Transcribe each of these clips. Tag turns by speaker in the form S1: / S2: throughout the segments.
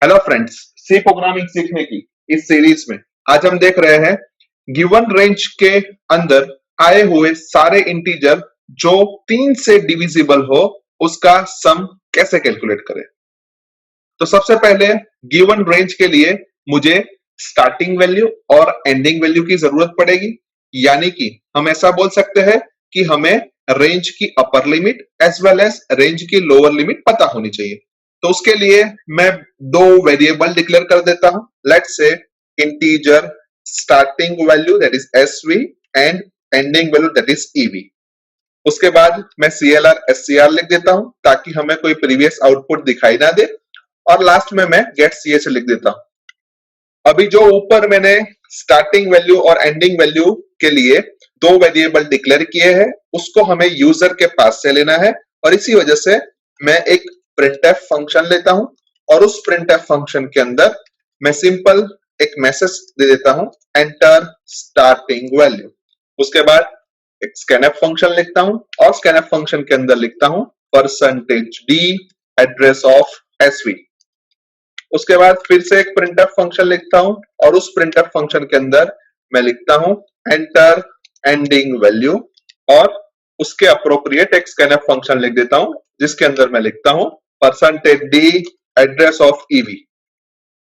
S1: Hello friends, सी programming सीखने की इस सीरीज में आज हम देख रहे हैं गिवन रेंज के अंदर आए हुए सारे इंटीजर जो 3 से डिविजिबल हो उसका सम कैसे कैलकुलेट करें। तो सबसे पहले गिवन रेंज के लिए मुझे स्टार्टिंग वैल्यू और एंडिंग वैल्यू की जरूरत पड़ेगी, यानी कि हम ऐसा बोल सकते हैं कि हमें रेंज की upper limit as well as range की लोअर लिमिट पता होनी चाहिए। तो उसके लिए मैं दो वेरिएबल डिक्लेयर कर देता हूं। Let's say integer starting value that is SV and ending value that is EV. उसके बाद मैं सीएलआर एससीआर लिख देता हूं ताकि हमें कोई प्रीवियस आउटपुट दिखाई ना दे, और लास्ट में मैं गेट सीएच लिख देता हूं। अभी जो ऊपर मैंने स्टार्टिंग वैल्यू और एंडिंग वैल्यू के लिए दो वेरिएबल डिक्लेयर किए हैं उसको हमें यूजर के पास से लेना है, और इसी वजह से मैं एक printf फंक्शन लेता हूं और उस printf फंक्शन के अंदर मैं सिंपल एक मैसेज दे देता हूं एंटर स्टार्टिंग वैल्यू। उसके बाद एक scanf फंक्शन लिखता हूं और scanf फंक्शन के अंदर लिखता हूं %d एड्रेस ऑफ एसवी। उसके बाद फिर से एक printf फंक्शन लिखता हूं और उस printf फंक्शन के अंदर मैं लिखता हूं एंटर एंडिंग वैल्यू, और उसके अप्रोप्रिएट एक scanf फंक्शन लिख देता हूं जिसके अंदर मैं लिखता हूं %d एड्रेस ऑफ ईवी।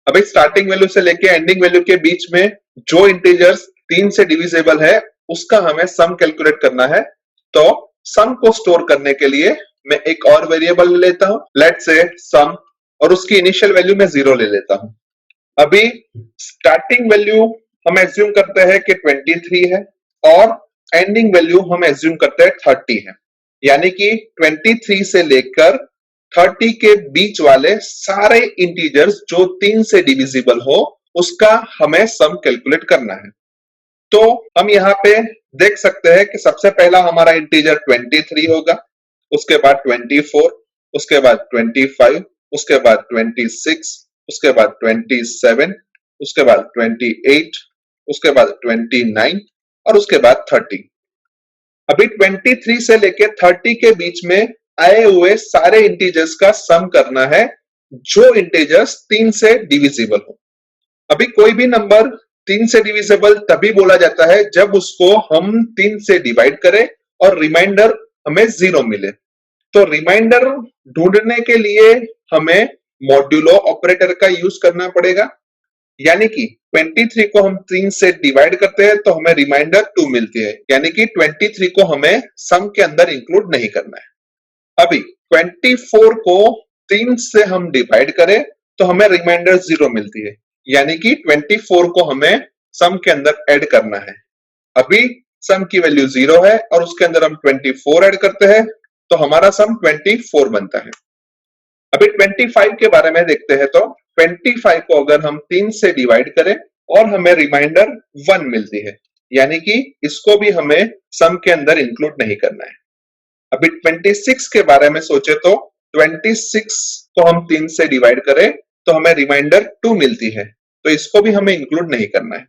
S1: अभी स्टार्टिंग वैल्यू से लेके एंडिंग वैल्यू के बीच में जो इंटीजर्स 3 से डिविजिबल है उसका हमें सम कैलकुलेट करना है। तो सम को स्टोर करने के लिए मैं एक और वेरिएबल लेता हूं, लेट्स से सम, और उसकी इनिशियल वैल्यू मैं 0 ले लेता हूं। अभी स्टार्टिंग वैल्यू हम एज्यूम करते हैं कि 23 है और एंडिंग वैल्यू हम एज्यूम करते हैं 30 है, यानी कि 23 से लेकर 30 के बीच वाले सारे इंटीजर्स जो 3 से डिविजिबल हो उसका हमें सम कैलकुलेट करना है। तो हम यहाँ पे देख सकते हैं कि सबसे पहला हमारा इंटीजर 23 होगा, उसके बाद 24, उसके बाद 25, उसके बाद 26, उसके बाद 27, उसके बाद 28, उसके बाद 29 और उसके बाद 30। अभी 23 से लेके 30 के बीच में आए हुए सारे इंटीजर्स का सम करना है जो इंटीजर्स 3 से डिविजिबल हो। अभी कोई भी नंबर 3 से डिविजिबल तभी बोला जाता है जब उसको हम 3 से डिवाइड करें और रिमाइंडर हमें 0 मिले। तो रिमाइंडर ढूंढने के लिए हमें मॉड्यूलो ऑपरेटर का यूज करना पड़ेगा, यानी कि 23 को हम 3 से डिवाइड करते हैं तो हमें रिमाइंडर 2 मिलती है, यानी कि 23 को हमें सम के अंदर इंक्लूड नहीं करना है। अभी 24 को 3 से हम डिवाइड करें तो हमें रिमाइंडर 0 मिलती है, यानी कि 24 को हमें सम के अंदर ऐड करना है। अभी सम की वैल्यू 0 है और उसके अंदर हम 24 ऐड करते हैं तो हमारा सम 24 बनता है। अभी 25 के बारे में देखते हैं। तो 25 को अगर हम 3 से डिवाइड करें और हमें रिमाइंडर 1 मिलती है, यानी कि इसको भी हमें सम के अंदर इंक्लूड नहीं करना है। अभी 26 के बारे में सोचे तो 26 को हम 3 से डिवाइड करें तो हमें रिमाइंडर 2 मिलती है, तो इसको भी हमें इंक्लूड नहीं करना है।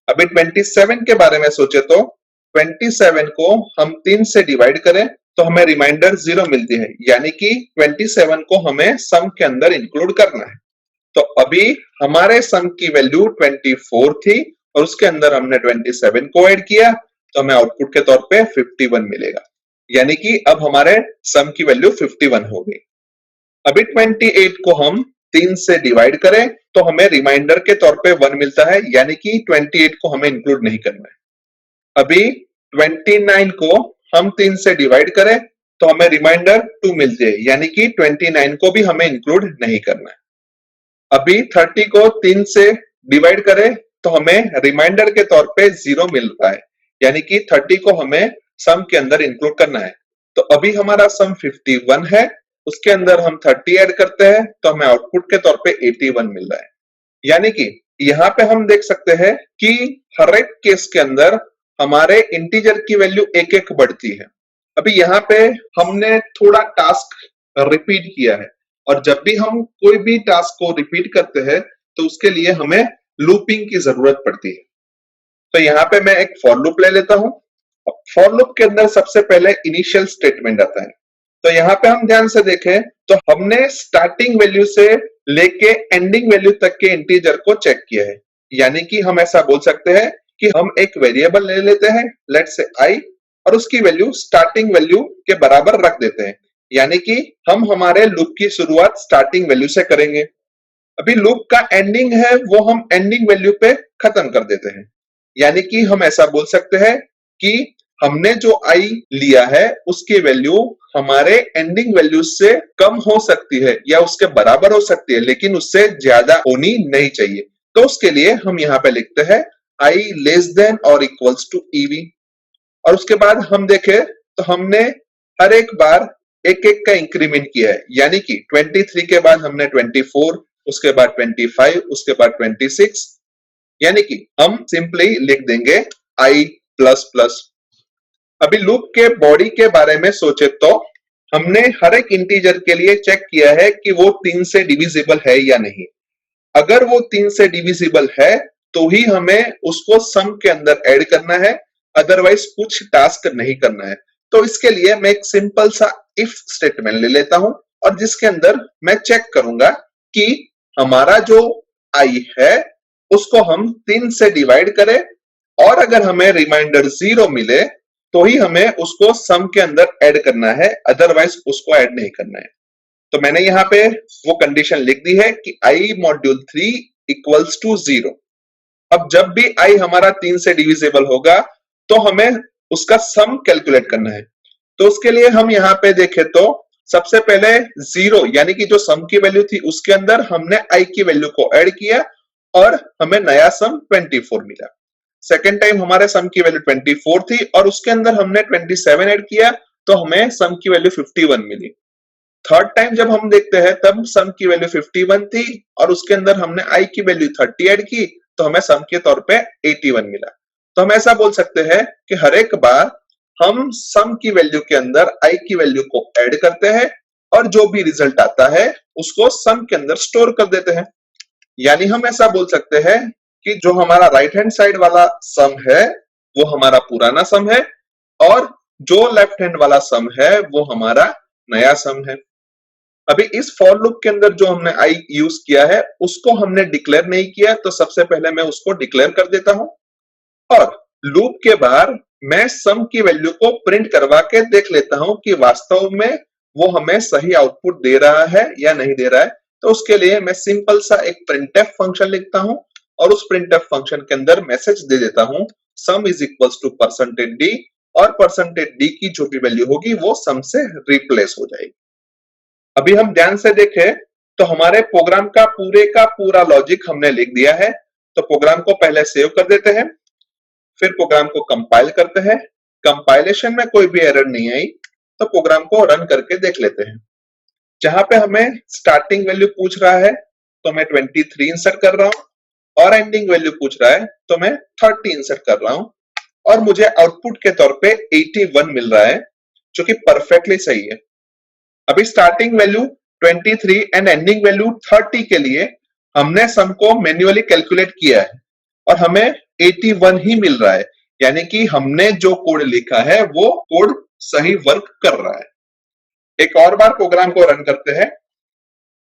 S1: अभी 27 के बारे में सोचे तो 27 को हम 3 से डिवाइड करें तो हमें रिमाइंडर 0 मिलती है, यानी कि 27 को हमें सम के अंदर इंक्लूड करना है। तो अभी हमारे सम की वैल्यू 24 थी और उसके अंदर हमने 27 को ऐड किया तो हमें आउटपुट के तौर पे 51 मिलेगा, यानी कि अब हमारे सम की वैल्यू 51 हो गई। अभी 28 को हम 3 से डिवाइड करें तो हमें रिमाइंडर के तौर पे 1 मिलता है, यानी कि 28 को हमें इंक्लूड नहीं करना है। अभी 29 को हम 3 से डिवाइड करें तो हमें रिमाइंडर 2 मिलती है, यानी कि 29 को भी हमें इंक्लूड नहीं करना है। अभी 30 को 3 से डिवाइड करें तो हमें रिमाइंडर के तौर पे 0 मिल रहा है, यानी कि 30 को हमें सम के अंदर इंक्लूड करना है। तो अभी हमारा सम 51 है, उसके अंदर हम 30 ऐड करते हैं तो हमें आउटपुट के तौर पे 81 मिल रहा है। यानी कि यहाँ पे हम देख सकते हैं कि हर एक केस के अंदर हमारे इंटीजर की वैल्यू एक एक बढ़ती है। अभी यहाँ पे हमने थोड़ा टास्क रिपीट किया है, और जब भी हम कोई भी टास्क को रिपीट करते हैं तो उसके लिए हमें लूपिंग की जरूरत पड़ती है। तो यहाँ पे मैं एक फॉर लूप ले लेता हूं। फॉर लूप के अंदर सबसे पहले इनिशियल स्टेटमेंट आता है। तो यहाँ पे हम ध्यान से देखें तो हमने स्टार्टिंग वैल्यू से लेके एंडिंग वैल्यू तक के इंटीजर को चेक किया है। यानी कि हम ऐसा बोल सकते हैं कि हम एक वेरिएबल ले लेते हैं, लेट्स से आई, और उसकी वैल्यू स्टार्टिंग वैल्यू के बराबर रख देते हैं। यानी कि हम हमारे लूप की शुरुआत स्टार्टिंग वैल्यू से करेंगे। अभी लूप का एंडिंग है वो हम एंडिंग वैल्यू पे खत्म कर देते हैं। यानी कि हम ऐसा बोल सकते हैं कि हमने जो आई लिया है उसकी वैल्यू हमारे एंडिंग वैल्यू से कम हो सकती है या उसके बराबर हो सकती है, लेकिन उससे ज्यादा होनी नहीं चाहिए। तो उसके लिए हम यहाँ पे लिखते हैं आई लेस देन और इक्वल्स टू ईवी। और उसके बाद हम देखें तो हमने हर एक बार एक एक का इंक्रीमेंट किया है। यानी कि 23 के बाद हमने 24, उसके बाद 25, उसके बाद 26। यानी कि हम सिंपली लिख देंगे आई प्लस प्लस। अभी लूप के बॉडी के बारे में सोचे तो हमने हर एक इंटीजर के लिए चेक किया है कि वो 3 से डिविजिबल है या नहीं। अगर वो 3 से डिविजिबल है तो ही हमें उसको सम के अंदर ऐड करना है, अदरवाइज कुछ टास्क नहीं करना है। तो इसके लिए मैं एक सिंपल सा इफ स्टेटमेंट ले लेता हूं और जिसके अंदर मैं चेक करूंगा कि हमारा जो आई है उसको हम 3 से डिवाइड करें, और अगर हमें रिमाइंडर 0 मिले तो ही हमें उसको सम के अंदर ऐड करना है, अदरवाइज उसको ऐड नहीं करना है। तो मैंने यहाँ पे वो कंडीशन लिख दी है कि आई मॉड्यूल 3 इक्वल्स टू 0। अब जब भी आई हमारा 3 से डिविजिबल होगा तो हमें उसका सम कैलकुलेट करना है। तो उसके लिए हम यहाँ पे देखें तो सबसे पहले 0 यानी कि जो सम की वैल्यू थी उसके अंदर हमने आई की वैल्यू को ऐड किया और हमें नया सम 24 मिला। सेकेंड टाइम हमारे सम की वैल्यू 24 थी और उसके अंदर हमने 27 ऐड किया तो हमें सम की वैल्यू 51 मिली। थर्ड टाइम जब हम देखते हैं तब सम की वैल्यू 51 थी और उसके अंदर हमने आई की वैल्यू 30 ऐड की तो हमें सम के तौर पे 81 मिला। तो हम ऐसा बोल सकते हैं कि हर एक बार हम सम की वैल्यू के अंदर आई की वैल्यू को ऐड करते हैं और जो भी रिजल्ट आता है उसको सम के अंदर स्टोर कर देते हैं। यानी हम ऐसा बोल सकते हैं कि जो हमारा राइट हैंड साइड वाला सम है वो हमारा पुराना सम है और जो लेफ्ट हैंड वाला सम है वो हमारा नया सम है। अभी इस फॉर लूप के अंदर जो हमने आई यूज किया है उसको हमने डिक्लेयर नहीं किया, तो सबसे पहले मैं उसको डिक्लेयर कर देता हूं और लूप के बाहर मैं सम की वैल्यू को प्रिंट करवा के देख लेता हूं कि वास्तव में वो हमें सही आउटपुट दे रहा है या नहीं दे रहा है। तो उसके लिए मैं सिंपल सा एक प्रिंटफ फंक्शन लिखता हूं और उस प्रिंटफ फंक्शन के अंदर मैसेज दे देता हूं sum is equals to percentage D, और परसेंटेज डी की जो भी वैल्यू होगी वो सम से रिप्लेस हो जाएगी। अभी हम ध्यान से देखें तो हमारे प्रोग्राम का पूरा लॉजिक हमने लिख दिया है। तो प्रोग्राम को पहले सेव कर देते हैं, फिर प्रोग्राम को कंपाइल करते हैं। कंपाइलेशन में कोई भी एरर नहीं आई तो प्रोग्राम को रन करके देख लेते हैं। जहां पे हमें स्टार्टिंग वैल्यू पूछ रहा है तो मैं 23 इंसर्ट कर रहा हूं और एंडिंग वैल्यू पूछ रहा है तो मैं 30 इंसर्ट कर रहा हूं और मुझे आउटपुट के तौर पे 81 मिल रहा है जो कि परफेक्टली सही है। अभी starting value 23 and ending value 30 के लिए हमने सम को मैन्युअली कैलकुलेट किया है और हमें 81 ही मिल रहा है। यानी कि हमने जो कोड लिखा है वो कोड सही वर्क कर रहा है। एक और बार प्रोग्राम को रन करते हैं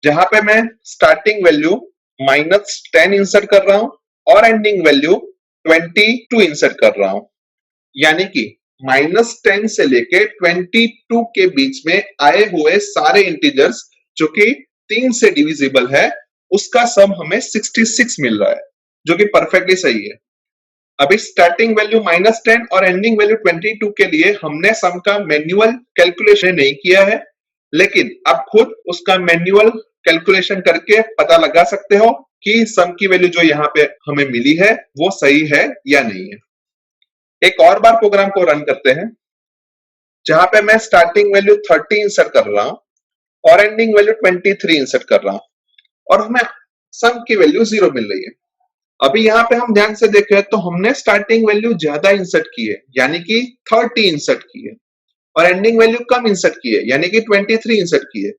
S1: जहां पे मैं स्टार्टिंग वैल्यू -10 इंसर्ट कर रहा हूं और एंडिंग वैल्यू 22 इंसर्ट कर रहा हूं। यानी कि -10 से लेके 22 के बीच में आए हुए सारे इंटीजर्स जो कि 3 से डिविजिबल है उसका सम हमें 66 मिल रहा है जो कि परफेक्टली सही है। अभी स्टार्टिंग वैल्यू -10 और एंडिंग वैल्यू 22 के लिए हमने सम का मैन्युअल कैलकुलेशन नहीं किया है, लेकिन आप खुद उसका मैन्युअल कैलकुलेशन करके पता लगा सकते हो कि सम की वैल्यू जो यहाँ पे हमें मिली है वो सही है या नहीं है। एक और बार प्रोग्राम को रन करते हैं जहां पे मैं स्टार्टिंग वैल्यू 30 इंसर्ट कर रहा हूं और एंडिंग वैल्यू 23 इंसर्ट कर रहा हूं और हमें सम की वैल्यू 0 मिल रही है। अभी यहाँ पे हम ध्यान से देखें तो हमने स्टार्टिंग वैल्यू ज्यादा इंसर्ट की है यानी कि 30 इंसर्ट की है और एंडिंग वैल्यू कम इंसर्ट की है यानी कि 23 इंसर्ट की है।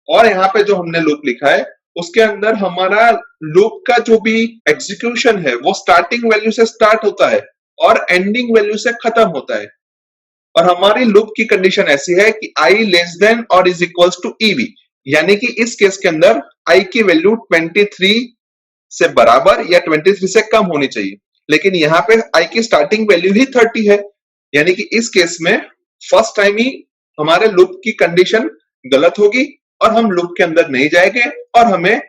S1: और यहाँ पे जो हमने लूप लिखा है उसके अंदर हमारा लूप का जो भी एग्जीक्यूशन है वो स्टार्टिंग वैल्यू से स्टार्ट होता है और एंडिंग वैल्यू से खत्म होता है। और हमारी लूप की कंडीशन ऐसी है कि आई लेस देन और इज इक्वल्स टू ईवी, यानी कि इस केस के अंदर i की वैल्यू 23 से बराबर या 23 से कम होनी चाहिए, लेकिन यहाँ पे i की स्टार्टिंग वैल्यू ही 30 है, यानी कि इस केस में फर्स्ट टाइम ही हमारे लूप की कंडीशन गलत होगी और हम लूप के अंदर नहीं जाएंगे और हमें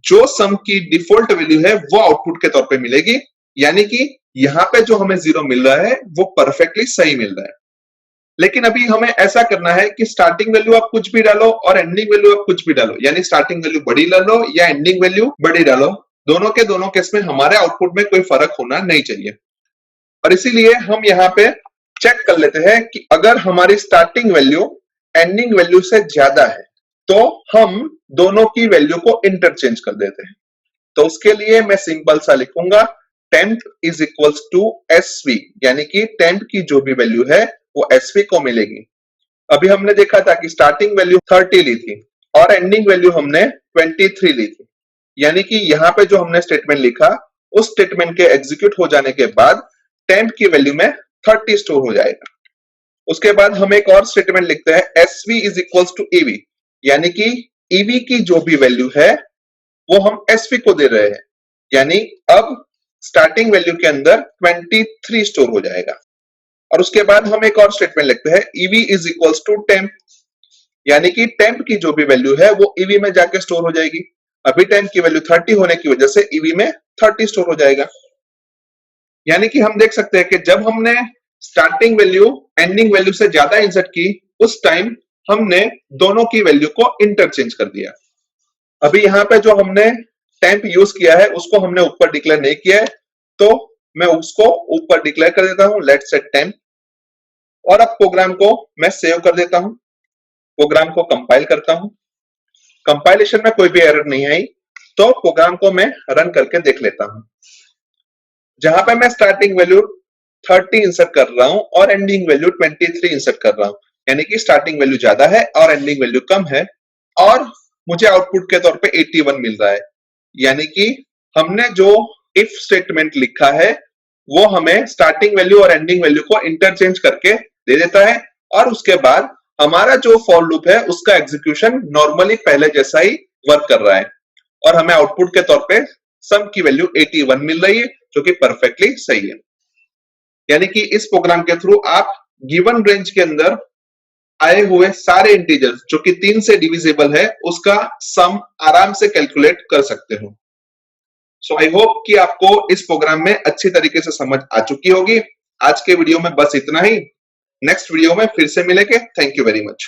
S1: जो सम की डिफॉल्ट वैल्यू है वो आउटपुट के तौर पे मिलेगी, यानी कि यहाँ पे जो हमें 0 मिल रहा है वो परफेक्टली सही मिल रहा है। लेकिन अभी हमें ऐसा करना है कि स्टार्टिंग वैल्यू आप कुछ भी डालो और एंडिंग वैल्यू आप कुछ भी डालो, यानी स्टार्टिंग वैल्यू बड़ी डालो या एंडिंग वैल्यू बड़ी डालो, दोनों के दोनों केस में हमारे आउटपुट में कोई फर्क होना नहीं चाहिए। और इसीलिए हम यहाँ पे चेक कर लेते हैं कि अगर हमारी स्टार्टिंग वैल्यू एंडिंग वैल्यू से ज्यादा है तो हम दोनों की वैल्यू को इंटरचेंज कर देते हैं। तो उसके लिए मैं सिंपल सा लिखूंगा temp is equals to SV, यानी कि temp की जो भी वैल्यू है वो SV को मिलेगी। अभी हमने देखा था कि स्टार्टिंग वैल्यू 30 ली थी और एंडिंग वैल्यू हमने 23 ली थी, यानी कि यहाँ पे जो हमने स्टेटमेंट लिखा उस स्टेटमेंट के एग्जीक्यूट हो जाने के बाद temp की वैल्यू में 30 स्टोर हो जाएगा। उसके बाद हम एक और स्टेटमेंट लिखते हैं SV is equals to EV, यानी कि EV की जो भी वैल्यू है वो हम SV को दे रहे हैं, यानी अब स्टार्टिंग वैल्यू के अंदर 23 स्टोर हो जाएगा। और उसके बाद हम एक और स्टेटमेंट लिखते हैं EV is equals to temp, यानी कि temp की जो भी वैल्यू है वो EV में जाके स्टोर हो जाएगी। अभी temp की वैल्यू 30 होने की वजह से EV में 30 स्टोर हो जाएगा। यानी कि हम देख सकते हैं कि जब हमने स्टार्टिंग वैल्यू एंडिंग वैल्यू से ज्यादा इंसर्ट की उस टाइम हमने दोनों की वैल्यू को इंटरचेंज कर दिया। अभी यहाँ पे जो हमने temp यूज किया है उसको हमने ऊपर डिक्लेयर नहीं किया है, तो मैं उसको ऊपर डिक्लेयर कर देता हूं लेट्स सेट temp, और अब प्रोग्राम को मैं सेव कर देता हूं, प्रोग्राम को कंपाइल करता हूं। कंपाइलेशन में कोई भी एरर नहीं आई तो प्रोग्राम को मैं रन करके देख लेता हूं। जहां पे मैं स्टार्टिंग वैल्यू 30 इंसर्ट कर रहा हूं और एंडिंग वैल्यू 23 इंसर्ट कर रहा हूं, यानी कि स्टार्टिंग वैल्यू ज्यादा है और एंडिंग वैल्यू कम है, और मुझे आउटपुट के तौर पे 81 मिल रहा है। यानी कि हमने जो इफ स्टेटमेंट लिखा है वो हमें स्टार्टिंग वैल्यू और एंडिंग वैल्यू को इंटरचेंज करके दे देता है, और उसके बाद हमारा जो फॉर लूप है उसका एग्जीक्यूशन नॉर्मली पहले जैसा ही वर्क कर रहा है और हमें आउटपुट के तौर पे सम की वैल्यू 81 मिल रही है जो कि परफेक्टली सही है। यानी कि इस प्रोग्राम के थ्रू आप गिवन रेंज के अंदर आए हुए सारे इंटीजर्स जो कि 3 से डिविजिबल है उसका सम आराम से कैलकुलेट कर सकते हो। सो आई होप कि आपको इस प्रोग्राम में अच्छी तरीके से समझ आ चुकी होगी। आज के वीडियो में बस इतना ही, नेक्स्ट वीडियो में फिर से मिलेंगे। Thank you very much.